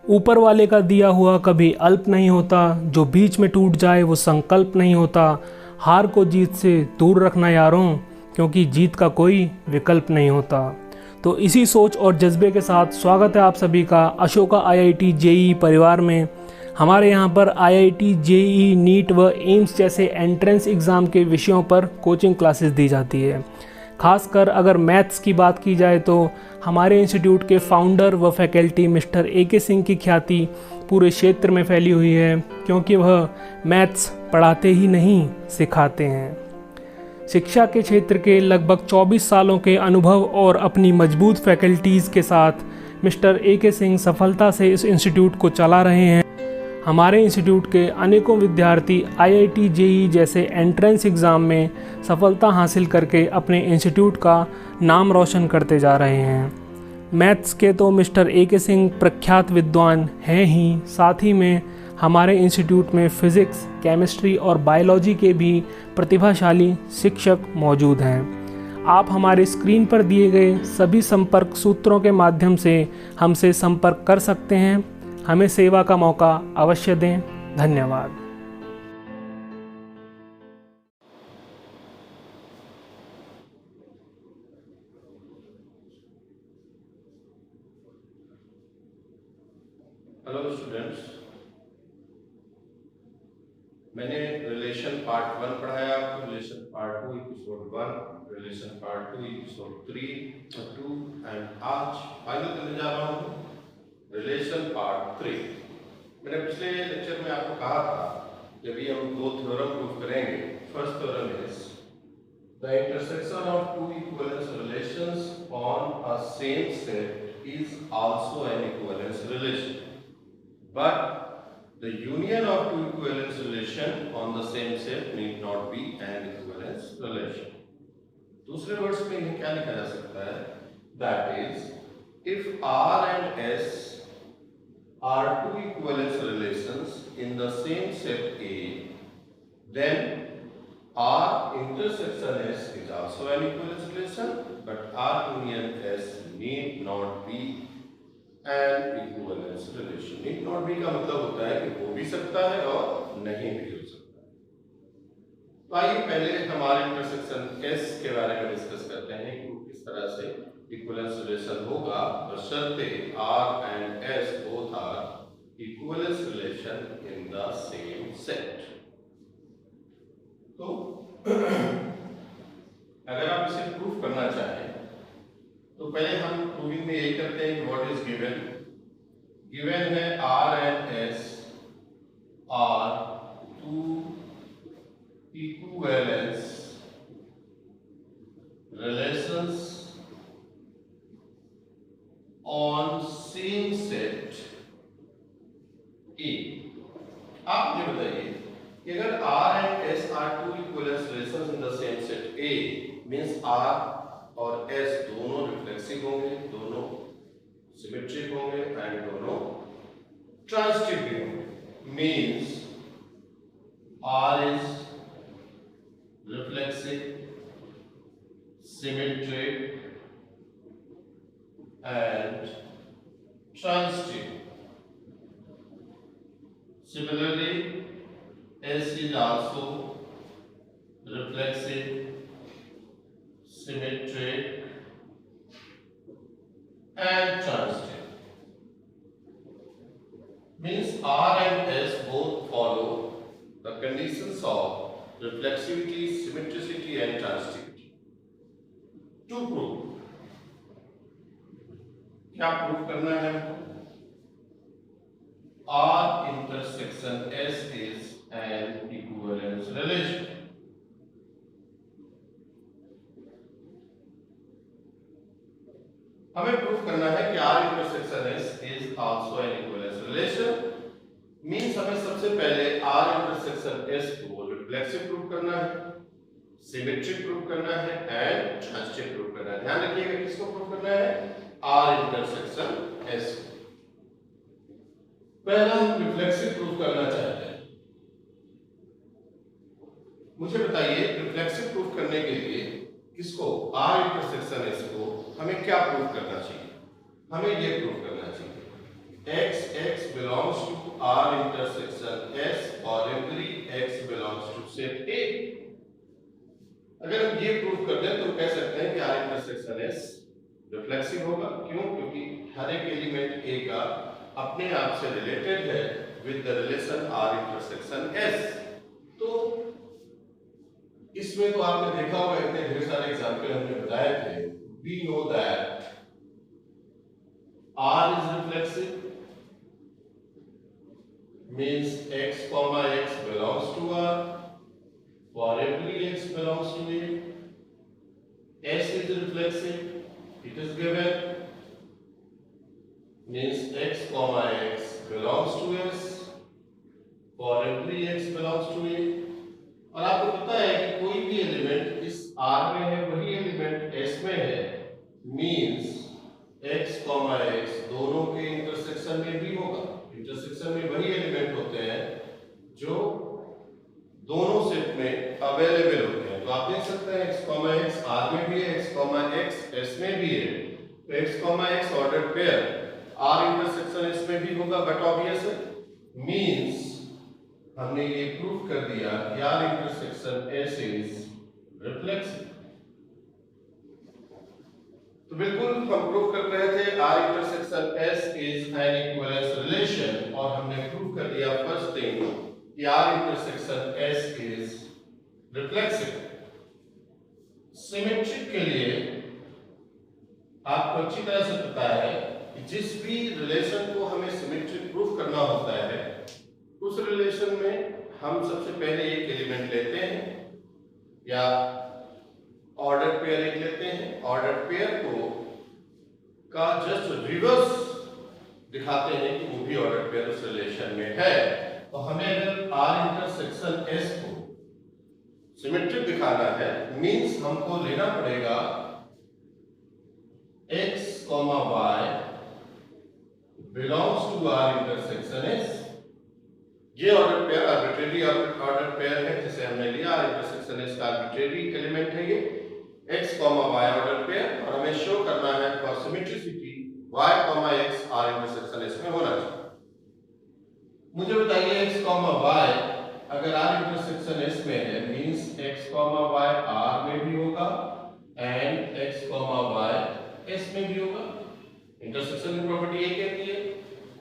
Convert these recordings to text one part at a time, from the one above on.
ऊपर वाले का दिया हुआ कभी अल्प नहीं होता, जो बीच में टूट जाए वो संकल्प नहीं होता। हार को जीत से दूर रखना यारों, क्योंकि जीत का कोई विकल्प नहीं होता। तो इसी सोच और जज्बे के साथ स्वागत है आप सभी का अशोका आईआईटी जेईई परिवार में। हमारे यहाँ पर आईआईटी जेईई नीट व एम्स जैसे एंट्रेंस एग्ज़ाम के विषयों पर कोचिंग क्लासेस दी जाती है। खासकर अगर मैथ्स की बात की जाए तो हमारे इंस्टीट्यूट के फाउंडर व फैकल्टी मिस्टर AK सिंह की ख्याति पूरे क्षेत्र में फैली हुई है, क्योंकि वह मैथ्स पढ़ाते ही नहीं सिखाते हैं। शिक्षा के क्षेत्र के लगभग 24 सालों के अनुभव और अपनी मजबूत फैकल्टीज़ के साथ मिस्टर AK सिंह सफलता से इस इंस्टीट्यूट को चला रहे हैं। हमारे इंस्टीट्यूट के अनेकों विद्यार्थी आईआईटी जेईई जैसे एंट्रेंस एग्ज़ाम में सफलता हासिल करके अपने इंस्टीट्यूट का नाम रोशन करते जा रहे हैं। मैथ्स के तो मिस्टर AK सिंह प्रख्यात विद्वान हैं ही, साथ ही में हमारे इंस्टीट्यूट में फिज़िक्स, केमिस्ट्री और बायोलॉजी के भी प्रतिभाशाली शिक्षक मौजूद हैं। आप हमारे स्क्रीन पर दिए गए सभी संपर्क सूत्रों के माध्यम से हमसे संपर्क कर सकते हैं। हमें सेवा का मौका अवश्य दें। धन्यवाद। हेलो स्टूडेंट्स, मैंने रिलेशन पार्ट 1 पढ़ाया आपको, relation part 2 episode 1, relation part 2 episode 3 और 2 एंड आज फाइनल करने जा रहा हूँ रिलेशन पार्ट 3। मैंने पिछले लेक्चर में आपको कहा था कि अभी हम दो थ्योरम प्रूव करेंगे। First theorem is the intersection of two equivalence relations on a same set is also an equivalence relation, but the union of two equivalence relation on the same set need not be an equivalence relation. दूसरे words में इन्हें क्या लिखा जा सकता है? That is, if R and S are two equivalence relations in the same set A, then R intersection S is also an equivalence relation, but R union S need not be and equivalence relation. Need not be का मतलब होता है कि हो भी सकता है और नहीं भी हो सकता है। तो आइए पहले हमारे इंटरसेक्शन एस के बारे में डिस्कस करते हैं कि किस तरह से इक्विवेलेंस रिलेशन होगा, बशर्ते R and S both are equivalence relation in the same set. तो अगर आप इसे प्रूफ करना चाहें तो पहले हम प्रूविंग में यही करते हैं कि व्हाट इज गिवन। गिवन है R and S are two equivalence relations on same set A. आप मुझे बताइए कि अगर R and S are two equivalence relations in the same set A means R और एस दोनों रिफ्लेक्सिव होंगे, दोनों सिमेट्रिक होंगे एंड दोनों ट्रांजिटिव भी होंगे। Means R is reflexive, symmetric and transitive. Similarly, S is also reflexive, symmetric and transitive. Means R and S both follow the conditions of reflexivity, symmetricity and transitivity. To prove, क्या prove करना है हमको? R intersection S is an equivalence relation. हमें proof करना है कि R intersection S is also an equivalence relation. Means हमें सबसे पहले R intersection S को रिफ्लेक्सिव प्रूफ करना है, सिमेट्रिक प्रूफ करना है एंड ट्रांजिटिव प्रूफ करना है। ध्यान रखिएगा किसको प्रूफ करना है? R intersection S को। पहला हम रिफ्लेक्सिव प्रूफ करना चाहते हैं। मुझे बताइए रिफ्लेक्सिव प्रूफ करने के लिए किसको? R इंटरसेक्शन S को हमें क्या प्रूफ करना चाहिए? हमें ये प्रूफ करना चाहिए x x intersection S reflexive होगा। क्यों? क्योंकि हर एक एलिमेंट ए का अपने आप से रिलेटेड है with the relation R intersection S. तो इसमें तो आपने देखा होगा, इतने ढेर सारे एग्जाम्पल हमने बताए थे। We know that R is reflexive means x comma x belongs to R, for every x belongs to A. S is reflexive, it is given, means x comma x belongs to S, for every x belongs to A. और आपको पता है कि कोई भी element इस R में है वही एलिमेंट S में है, means x comma x दोनों के इंटरसेक्शन में भी होगा। इंटरसेक्शन में वही एलिमेंट होते हैं जो दोनों सेट में अवेलेबल होते हैं। तो आप देख सकते हैं x, x R में भी है, x, x S में भी है। तो x, x ordered pair R intersection S में भी होगा, बट ऑब्वियस है, मींस हमने ये प्रूव कर दिया कि R intersection S is reflexive. तो बिल्कुल हम प्रूव कर रहे थे R intersection S is an equivalence relation, और हमने प्रूव कर दिया फर्स्ट थिंग कि R intersection S is reflexive. Symmetric के लिए आपको अच्छी तरह से पता है कि जिस भी रिलेशन को हमें सिमेट्रिक प्रूव करना होता है, उस रिलेशन में हम सबसे पहले एक एलिमेंट लेते हैं या ऑर्डर पेयर एक लेते हैं। ऑर्डर पेयर को का जस्ट रिवर्स दिखाते हैं कि वो भी ऑर्डर पेयर उस रिलेशन में है। तो हमें अगर R इंटरसेक्शन S को सिमेट्रिक दिखाना है, मींस हमको लेना पड़ेगा x, y belongs to R intersection S। ये order pair arbitrary order pair है जिसे हमने लिया। R इंटरसेक्शन S का आर्बिट्रेरी एलिमेंट है ये x, y ऑर्डर पेयर, और हमें शो करना है for symmetricity y, x R intersection S में होना चाहिए। मुझे बताइए x, y अगर R इंटरसेक्शन S में है, मींस x, y R में भी होगा एंड x, y S में भी होगा। इंटरसेक्शन की प्रॉपर्टी ये कहती है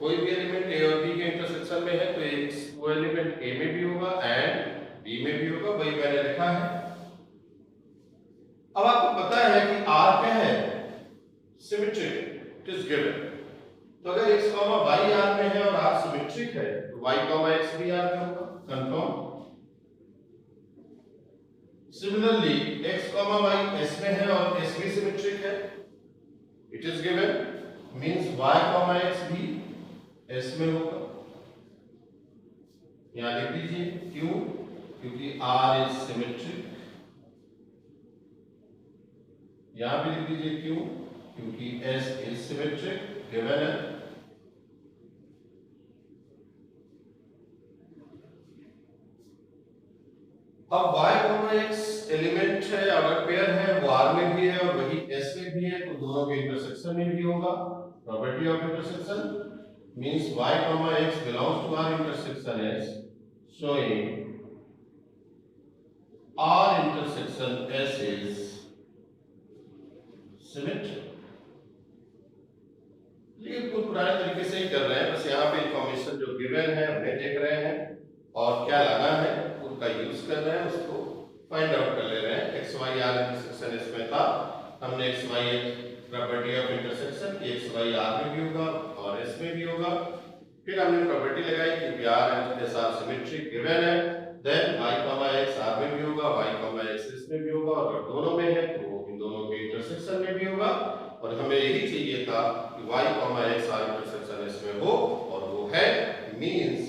कोई भी एलिमेंट A और B के इंटरसेक्शन में है तो वो एलिमेंट A में भी होगा एंड B में भी होगा, वही मैंने लिखा है। अब आपको पता है कि R क्या है? Symmetric, it is given. तो अगर x, y R में है और R सिमेट्रिक है तो y, x भी R में होगा, confirm. Similarly x, y S में है और S भी सिमेट्रिक है, it is given, means y, x भी S में होगा। यहां लिख दीजिए क्यों? क्योंकि R इज सिमेट्रिक। यहां भी लिख दीजिए क्यों? क्योंकि S इज सिमेट्रिक, गिवन है। अब y, x एलिमेंट है, ऑर्डर पेयर है, वो R में भी है और वही S में भी है, तो दोनों के इंटरसेक्शन में भी होगा। Property of intersection means y, x belongs to R intersection S, showing R intersection S is symmetric। ये तो पुराने तरीके से ही कर रहे हैं, बस यहाँ पे इंफॉर्मेशन जो गिवन है हमें देख रहे हैं और क्या लाना है उसका यूज कर रहे हैं, उसको फाइंड आउट कर ले रहे हैं। x, y R intersection S में था, हमने x, y property of intersection x, y R में भी होगा और S में भी होगा। फिर हमने प्रॉपर्टी लगाई कि R and S are symmetric, given है। देन y, x R में भी होगा, y, x S में भी होगा, और अगर दोनों में है तो वो इन दोनों के इंटरसेक्शन में भी होगा। और हमें यही चाहिए था कि y, x R intersection S में हो, और वो है, means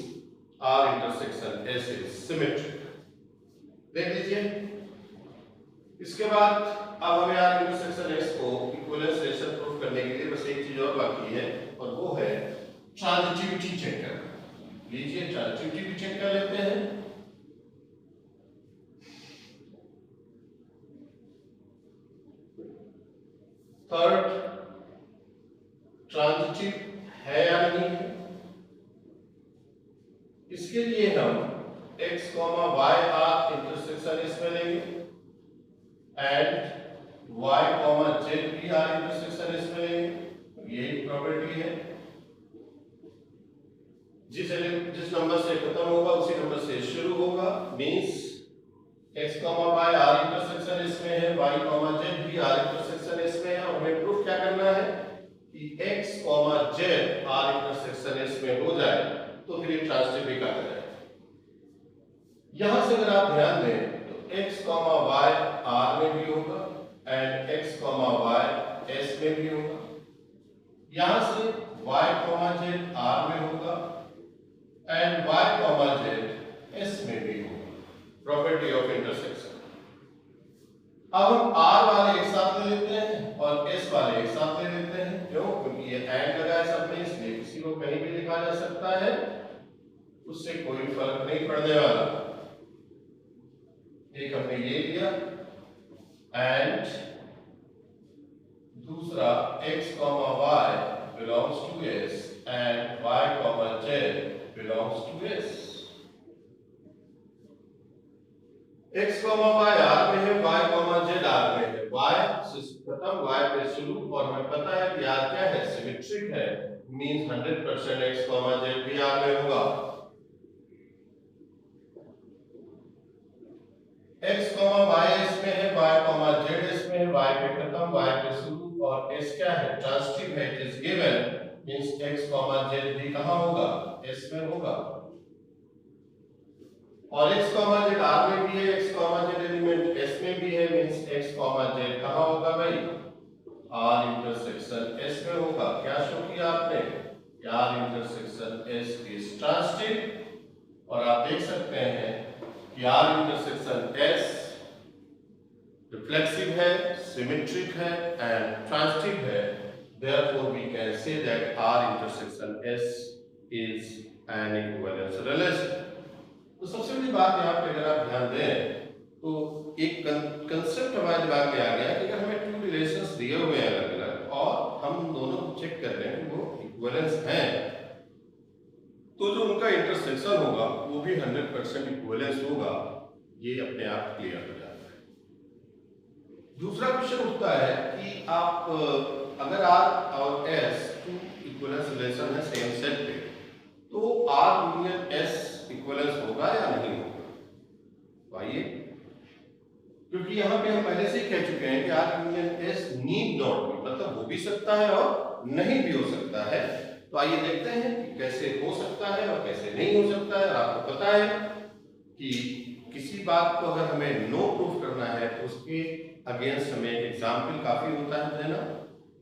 R intersection S is symmetric. देख लीजिए। इसके बाद अब हमें R इंटरसेक्शन S को इक्विवेलेंस रिलेशन प्रूफ करने के लिए बस एक चीज और बाकी है, और वो है ट्रांजिटिविटी चेक करना। लीजिए ट्रांजिटिविटी चेक कर लेते हैं। थर्ड, ट्रांजिटिव है या नहीं है, इसके लिए हम x, y R intersection S में लेंगे एंड y कॉमा z भी r इंटरसेक्शन एस में लेंगे। ये एक प्रॉपर्टी है। जिस नंबर से खत्म होगा उसी नंबर से शुरू होगा। Means x comma y r intersection S में है, y कॉमा z भी r इंटरसेक्शन एस में है, और हमें प्रूफ क्या करना है कि x comma z r intersection S में हो जाए तो फिर ये ट्रांजिटिव भी कहा जाए। यहां से अगर आप ध्यान दें तो x कॉमा y r में भी होगा and x comma y s में भी होगा। यहां से y कॉमा z r में होगा and y comma z s में भी होगा। Property of intersection. अब हम r वाले एक साथ ले लेते हैं और s वाले एक साथ ले लेते हैं। क्यों? क्योंकि ये एंड लगा है सब में, इसलिए किसी को कहीं भी लिखा जा सकता है, उससे कोई फर्क नहीं पड़ने वाला। एक हमने ये लिया एंड दूसरा x comma y belongs to s and y comma z belongs to s। x comma y r में है, y कॉमा z r में है। y से खत्म, y पे शुरू, और हमें पता है कि r क्या है, सिमेट्रिक है। मींस 100% x कॉमा z भी r में होगा। x कॉमा y s में है, y कॉमा z s में है, y पे खत्म, y पे शुरू, और s क्या है, ट्रांजिटिव है, it is given. Means x comma z भी कहां होगा, s में होगा। और x कॉमा z r में भी है, x comma z element s में भी है, मींस x कॉमा z कहां होगा भाई, r इंटरसेक्शन s में होगा। क्या शो किया आपने, r intersection s is transitive. और आप देख सकते हैं कि r इंटरसेक्शन s रिफ्लेक्सिव है, सिमेट्रिक है एंड ट्रांजिटिव है। therefore we can say that r intersection s is an equivalence relation। तो सबसे बड़ी बात यहाँ पे अगर आप ध्यान दें तो एक कंसेप्ट हमारे दिमाग में आ गया कि अगर हमें टू रिलेशंस दिए हुए हैं अलग अलग और हम दोनों को चेक कर रहे हैं कि वो इक्विवेलेंस हैं, तो जो उनका इंटरसेक्शन होगा वो भी 100% इक्विवेलेंस होगा। ये अपने आप क्लियर हो जाता है। दूसरा क्वेश्चन उठता है कि आप अगर r और s टू इक्विवेलेंस रिलेशन है सेम सेट पे, तो r यूनियन s इक्विवेलेंस होगा या नहीं होगा। तो आइए, क्योंकि यहां पे हम पहले से ही कह चुके हैं कि r union s need not be, मतलब हो भी सकता है और नहीं भी हो सकता है। तो आइए देखते हैं कि कैसे हो सकता है और कैसे नहीं हो सकता है। और आपको पता है कि किसी बात को अगर हमें नो प्रूफ करना है तो उसके अगेंस्ट हमें एग्जाम्पल काफी होता है देना।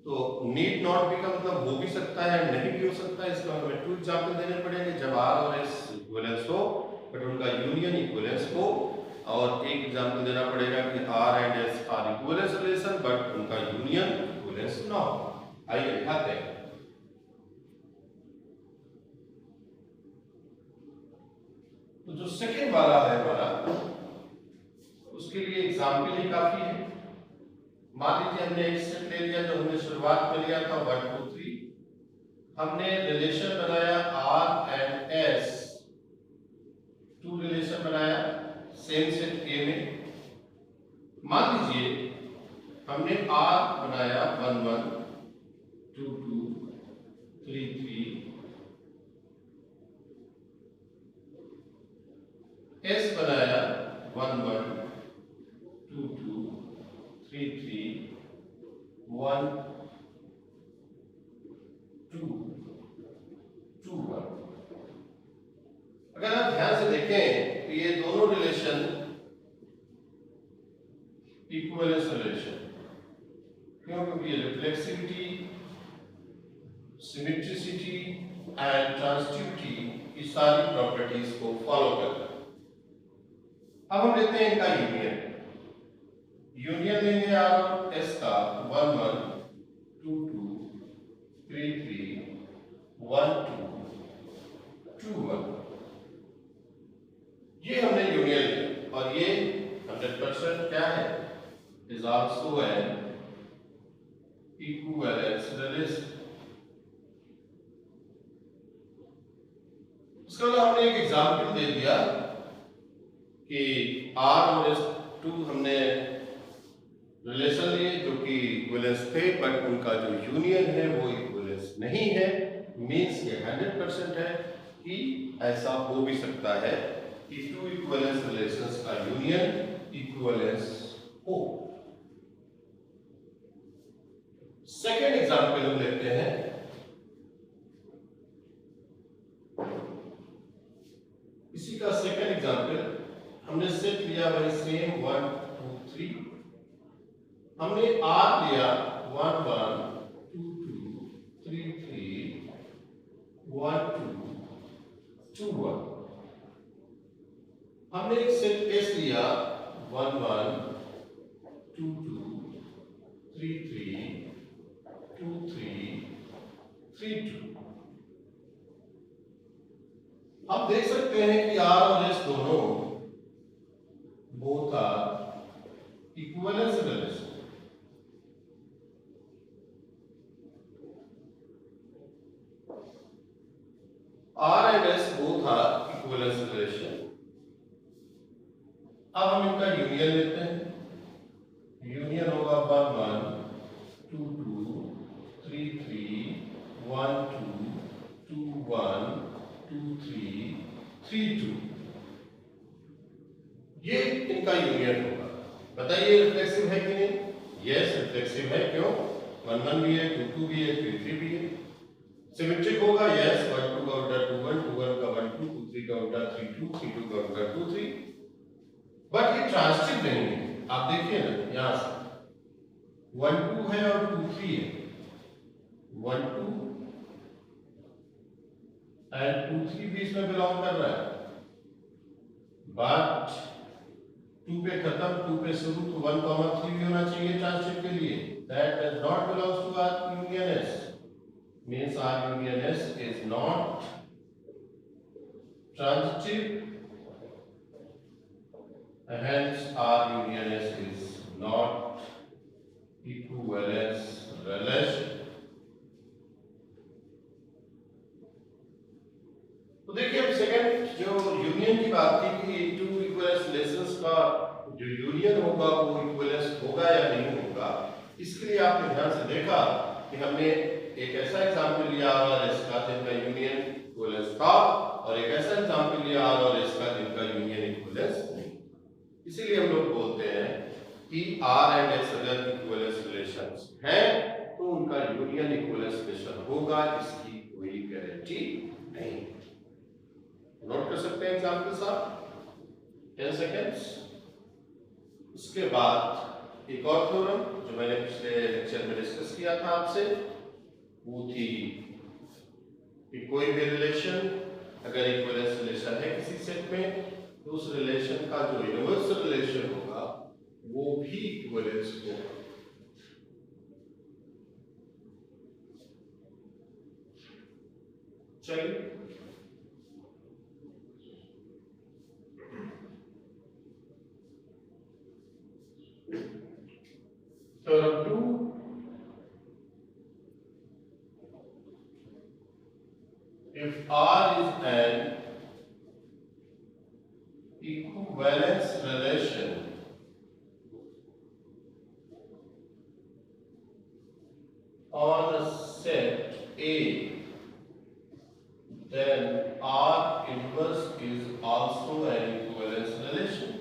तो नीड नॉट बी का मतलब हो भी सकता है, नहीं भी हो सकता है। इसका हमें 2 एग्जाम्पल देने पड़ेंगे जब r और s इक्विवेलेंस हो बट उनका यूनियन इक्विवेलेंस हो, और एक एग्जाम्पल देना पड़ेगा कि r and s are equivalence relation but उनका यूनियन इक्विवेलेंस ना हो। आइए दिखाते हैं। तो जो सेकंड वाला है हमारा, उसके लिए एग्जाम्पल ही काफी है। मान लीजिए हमने एक सेट ले लिया जो हमने शुरुआत में लिया था 1 2 3। हमने रिलेशन बनाया r एंड s, 2 रिलेशन बनाया सेम सेट A में। मान लीजिए हमने r बनाया 1 1 2 2 3 3, s बनाया 1 1 2 2 3 3 1 2 2 1। अगर आप ध्यान से देखें तो ये दोनों रिलेशन इक्विवेलेंस रिलेशन, क्यों? क्योंकि ये रिफ्लेक्सिविटी, सिमेट्रिसिटी एंड ट्रांजिटिविटी की सारी प्रॉपर्टीज को फॉलो करता है। अब हम लेते हैं इनका यूनियन। यूनियन लेंगे r और s का 1 1 2 2 3 3 1 2 2 1। ये हमने यूनियन लिया और ये 100% क्या है, is also an equivalence relation. उसके बाद हमने एक एग्जांपल दे दिया कि r और s 2 हमने रिलेशन लिए जो कि इक्विवेलेंस थे, बट उनका जो यूनियन है वो इक्विवेलेंस नहीं है। मीन्स ये 100% है कि ऐसा हो भी सकता है कि टू इक्विवेलेंस रिलेशंस का यूनियन इक्विवेलेंस हो। सेकेंड एग्जाम्पल हम लेते हैं। इसी का सेकेंड एग्जाम्पल हमने सेट लिया वही सेम 1 2 3। हमने आर लिया 1 1 2 2 3 3 1 2 2 1। हमने एक सेट एस लिया 1 1 2 2 3 3 2 3 3 2। आप देख सकते हैं कि आर और एस दोनों both are equivalence relation. R and S both are equivalence relation. अब हम इनका यूनियन लेते हैं। यूनियन होगा 1 1 2 2 3 3 1 2 2 1 2 3 3 2। ये इनका यूनियन होगा। बताइए रिफ्लेक्सिव है कि नहीं? यस रिफ्लेक्सिव है। क्यों? 1 1 भी है, 2 2 भी है, 3 3 भी है। सिमेट्रिक होगा। यस 1 2 का उल्टा 2 1, 2 1 का 1 2, 2 3 का उल्टा 3 2, 3 2 का उल्टा 2 3। बट ये ट्रांजिटिव नहीं है। आप देखिए ना यहां से 1 2 है और 2 3 है। 1 2 एंड 2 3 भी इसमें बिलोंग कर रहा है। बट 2 पे खत्म 2 पे शुरू, तो 1 3 भी होना चाहिए ट्रांजिटिव के लिए। That does not belongs to R union S. Means R union S is not transitive, hence our union is not equivalence relation। तो देखिए अब सेकंड जो यूनियन की बात थी कि टू इक्विवेलेंस रिलेशंस का जो यूनियन होगा वो इक्विवेलेंस होगा या नहीं होगा। इसके लिए आपने ध्यान से देखा कि हमने एक ऐसा एग्जांपल लिया आर और एस का जिनका यूनियन इक्विवेलेंस था, और एक ऐसा एग्जांपल लिया आर और एस का जिनका यूनियन इक्विवेलेंस नहीं। इसीलिए हम लोग बोलते हैं कि आर एंड एस अगर इक्विवेलेंस रिलेशंस हैं तो उनका यूनियन इक्विवेलेंस रिलेशन होगा, इसकी कोई गारंटी नहीं। नोट कर सकते हैं एग्जांपल साहब 10 सेकेंड्स। उसके बाद एक और थ्योरम जो मैंने पिछले लेक्चर में डिस्कस किया था आपसे, वो थी कि कोई भी रिलेशन अगर इक्विवेलेंस रिलेशन है किसी सेट में, तो उस रिलेशन का जो यूनिवर्सल रिलेशन होगा वो भी इक्विवेलेंस होगा। चलिए Theorem 2, if R is an equivalence relation on a set A, then R inverse is also an equivalence relation।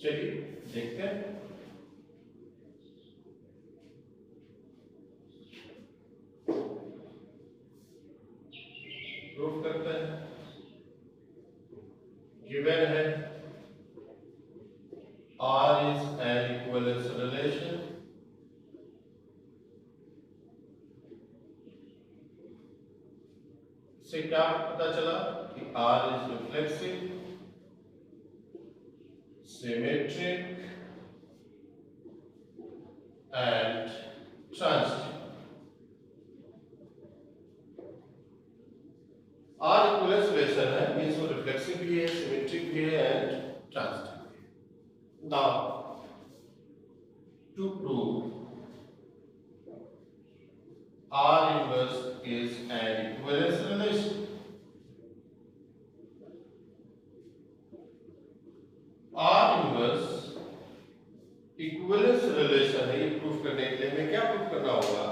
चलिए देखते हैं। प्रूफ करते हैं। गिवन है R is an equivalence relation से क्या पता चला कि R is reflexive, symmetric and transitive। R equivalence relation है, मींस वो रिफ्लेक्सिव भी है, सिमेट्रिक भी है एंड ट्रांजिटिव भी है। Now to prove R inverse is an equivalence relation. R inverse equivalence relation है। ये प्रूफ करने के लिए हमें क्या प्रूफ करना होगा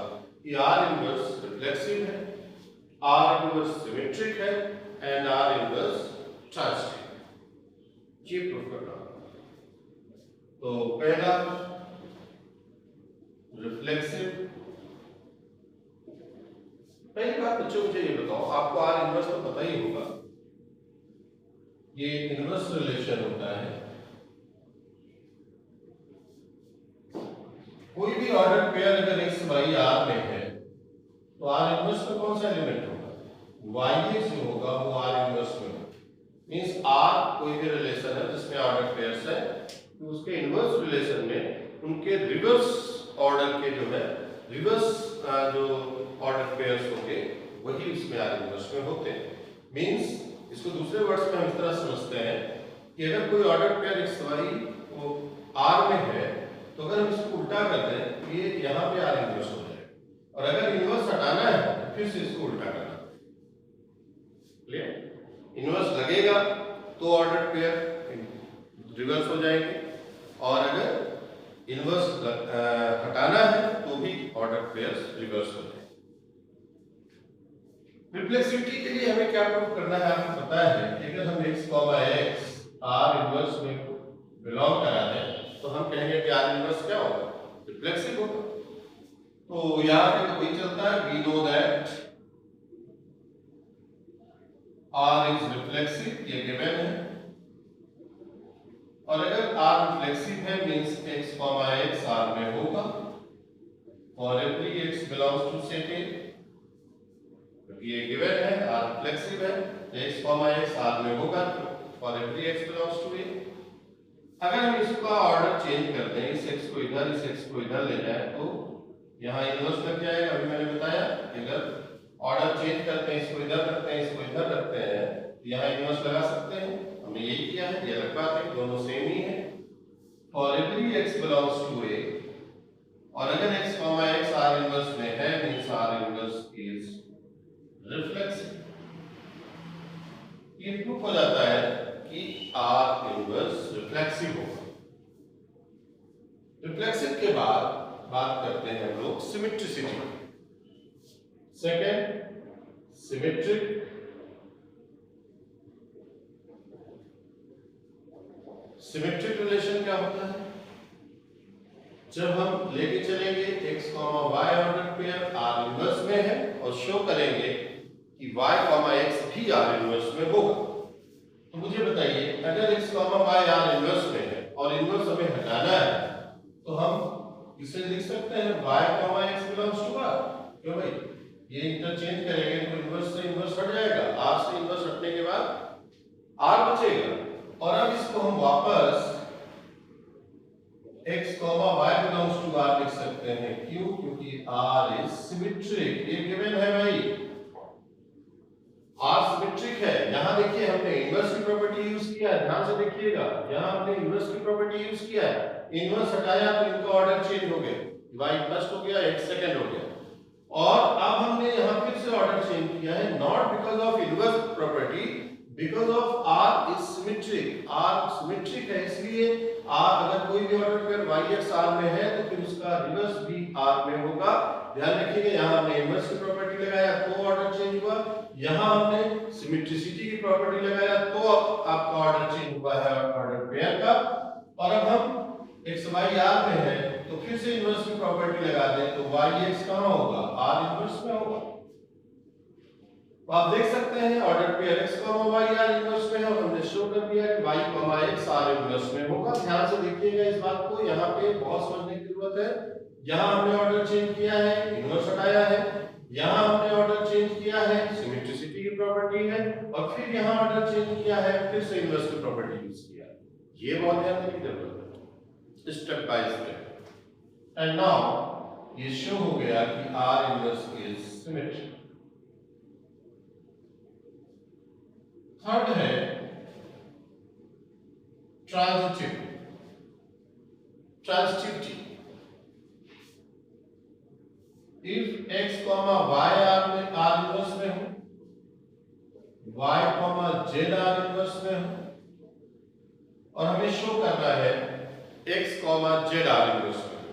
कि R इनवर्स रिफ्लेक्सिव है, R इनवर्स सिमेट्रिक है एंड R इनवर्स ट्रांजिटिव है। ये प्रूफ करना होगा। तो पहला रिफ्लेक्सिव। पहली बात बच्चों मुझे ये बताओ, आपको R इनवर्स तो पता ही होगा, ये इनवर्स रिलेशन होता है। कोई भी ऑर्डर पेयर अगर x y R में है तो R इनवर्स में कौन सा एलिमेंट होगा? y जो होगा वो R इनवर्स में होगा। मींस R कोई भी रिलेशन है जिसमें ऑर्डर पेयर्स है तो उसके इनवर्स रिलेशन में उनके रिवर्स ऑर्डर के जो है रिवर्स जो ऑर्डर पेयर्स होंगे वही उसमें R इनवर्स में होते हैं। मींस इसको दूसरे वर्ड्स में हम इस तरह समझते हैं कि अगर कोई ऑर्डर पेयर x y वो R में है तो अगर हम इसको उल्टा कर दें तो ये यहाँ पे R इनवर्स हो जाएगा, और अगर इनवर्स हटाना है तो फिर से इसको उल्टा करना। क्लियर? इनवर्स लगेगा तो ऑर्डर पेयर रिवर्स हो जाएंगे, और अगर इनवर्स हटाना है तो भी ऑर्डर पेयर्स रिवर्स हो जाएंगे। रिफ्लेक्सिविटी के लिए हमें क्या प्रूव करना है आपको पता है कि अगर हम x, x R इनवर्स में बिलोंग करा दें तो हम कहेंगे कि R इनवर्स क्या होगा? रिफ्लेक्सिव होगा। तो यहाँ पे तो वही चलता है, we know that R is reflexive, ये गिवन है। और अगर R रिफ्लेक्सिव है मींस x, x R में होगा और every x belongs to set A, क्योंकि ये गिवन है R रिफ्लेक्सिव है तो x, x R में होगा और every x belongs to A। अगर हम इसका ऑर्डर चेंज कर दें, इस x को इधर इस x को इधर ले जाए तो यहाँ इनवर्स लग जाएगा। अभी मैंने बताया कि अगर ऑर्डर चेंज करते हैं, इसको इधर रखते हैं, इसको इधर रखते हैं तो यहाँ इनवर्स लगा सकते हैं। हमने यही किया है, ये अलग बात है, दोनों सेम ही है। और every x belongs to A, और अगर x, x R इनवर्स में है means R inverse is reflexive. ये प्रूफ हो जाता है कि R इनवर्स रिफ्लेक्सिव होगा। रिफ्लेक्सिव के बाद बात करते हैं हम लोग symmetricity. Second, symmetric. Symmetric relation क्या होता है? जब हम लेके चलेंगे x, y order pair R inverse में है और शो करेंगे कि y, x भी R इनवर्स में होगा। तो मुझे बताइए अगर x, y R इनवर्स में है और इनवर्स हमें हटाना है तो हम इसे लिख सकते हैं y, x belongs to R। क्यों भाई? ये इंटरचेंज करेंगे तो इनवर्स से इनवर्स हट जाएगा, R से इनवर्स हटने के बाद R बचेगा। और अब इसको हम वापस x, y belongs to R लिख सकते हैं। क्यों? क्योंकि R इज सिमेट्रिक। ये गिवन है भाई, R सिमेट्रिक है। यहाँ देखिए हमने इनवर्स की प्रॉपर्टी यूज किया है, ध्यान से देखिएगा, यहाँ हमने इनवर्स की प्रॉपर्टी यूज किया है। इनवर्स हटाया तो इनका ऑर्डर चेंज हो गया, y फर्स्ट हो गया, x सेकंड हो गया। और अब हमने यहाँ फिर से ऑर्डर चेंज किया है, not because of inverse property, because of R is symmetric. R symmetric है इसलिए R अगर कोई भी order pair y, x R में है तो फिर उसका रिवर्स भी R में होगा। ध्यान रखिएगा, यहाँ हमने इनवर्स की प्रॉपर्टी लगाया तो ऑर्डर चेंज हुआ, यहाँ हमने सिमेट्रिसिटी की प्रॉपर्टी लगाया तो आपका ऑर्डर चेंज हुआ है ऑर्डर पेयर का। और अब हम x, y R में है तो फिर से इनवर्स की प्रॉपर्टी लगा दें तो y, x कहाँ होगा? R इनवर्स में होगा। तो आप देख सकते हैं order pair x, y R inverse में है और हमने शो कर दिया कि y, x R इनवर्स में होगा। ध्यान से देखिएगा इस बात को, यहाँ पे बहुत समझने की जरूरत है। यहाँ हमने ऑर्डर चेंज किया है, इनवर्स हटाया है, यहाँ हमने ऑर्डर चेंज किया है, सिमेट्रिसिटी की प्रॉपर्टी है, और फिर यहाँ ऑर्डर चेंज किया है, फिर से इनवर्स की प्रॉपर्टी यूज किया। ये बहुत ध्यान देने की जरूरत है, step by step. And now ये शो हो गया कि R inverse is symmetric. Third है transitivity. If x comma y R inverse में हो, y comma z R inverse में हो, और हमें शो करना है x comma z R inverse में हो,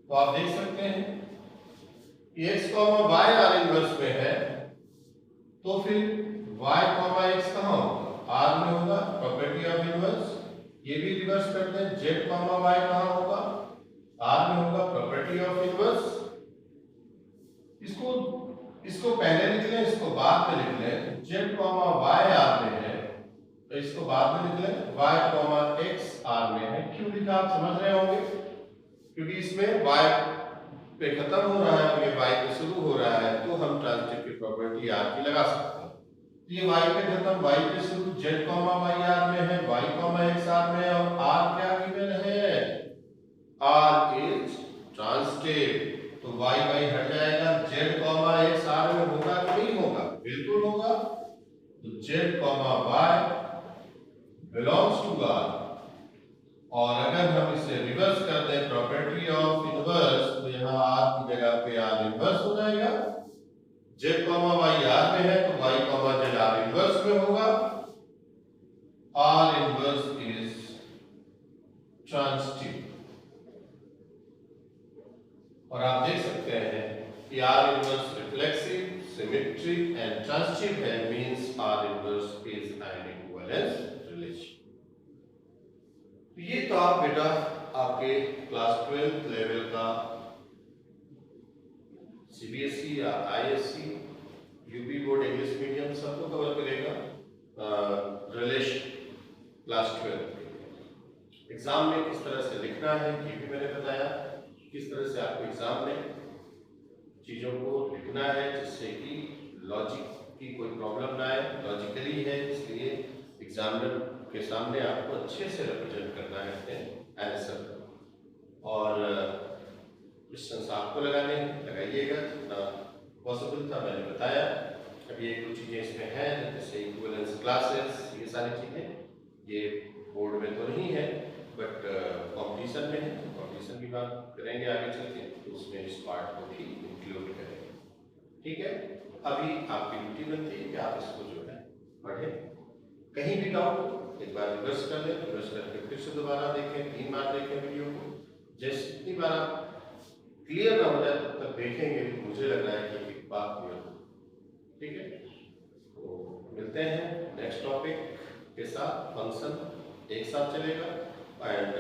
तो आप देख सकते हैं कि x comma y R inverse में है, तो फिर y कॉमा x कहाँ होगा, r में होगा, प्रॉपर्टी ऑफ इनवर्स। ये भी रिवर्स करते हैं, z कॉमा y कहाँ होगा, r में होगा, प्रॉपर्टी ऑफ इनवर्स। इसको पहले लिख लें, इसको बाद में लिख लें। z कॉमा y r में है तो इसको बाद में लिख लें, y कॉमा x r में है। क्यों लिखा आप समझ रहे होंगे, क्योंकि इसमें y पे खत्म हो रहा है और ये y पे शुरू हो रहा है, तो हम ट्रांजिटिव की प्रॉपर्टी r की लगा सकते हैं। तो ये y पे खत्म, y पे शुरू, z कॉमा y r में है, y कॉमा x r में है, और r क्या गिवन है, r इज ट्रांजिटिव। तो y हट जाएगा, z कॉमा x r में होगा कि नहीं होगा, बिल्कुल होगा। तो z comma y belongs to r, और अगर हम इसे रिवर्स कर दें प्रॉपर्टी ऑफ इनवर्स, तो यहाँ r की जगह पे r इनवर्स हो जाएगा। z कॉमा y r में है तो y comma z r inverse में होगा। r इनवर्स इज ट्रांजिटिव, और आप देख सकते हैं कि r inverse reflexive, symmetric and transitive है, means r inverse is an equivalence relation. ये तो आप बेटा आपके क्लास 12th लेवल का सीबीएसई या ISC, UP board English medium सबको कवर करेगा। रिलेशन क्लास 12 एग्जाम में किस तरह से लिखना है ये भी मैंने बताया, किस तरह से आपको एग्जाम में चीज़ों को लिखना है जिससे कि लॉजिक की कोई प्रॉब्लम ना आए। लॉजिकली है, इसलिए एग्जामिनर के सामने आपको अच्छे से रिप्रेजेंट करना है अपने आंसर, और क्वेश्चंस आपको लगाइएगा जितना पॉसिबल था मैंने बताया। अभी एक दो चीज़ें इसमें हैं जैसे इक्विवेलेंस क्लासेस, ये सारी चीज़ें ये बोर्ड में तो नहीं है बट कॉम्पिटिशन में है, कॉम्पिटिशन की बात करेंगे आगे चल के, तो उसमें इस पार्ट को भी इंक्लूड करेंगे। ठीक है, अभी आपकी ड्यूटी बनती है कि आप इसको जो है पढ़ें। कहीं भी डाउट एक बार रिवर्स कर लें, रिवर्स करके फिर से दोबारा देखें, 3 बार देखें वीडियो को। जैसे जितनी बार आप क्लियर ना हो जाए तब तक देखेंगे, मुझे लग रहा है कि एक बात क्लियर हो। ठीक है, तो मिलते हैं नेक्स्ट टॉपिक के साथ। फंक्शन एक साथ चलेगा and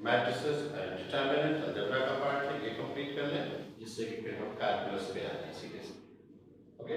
matrices and determinant algebra का पार्ट है, ये कंप्लीट कर लें जिससे कि फिर हम कैलकुलस पे आ जाए सीधे से। ओके।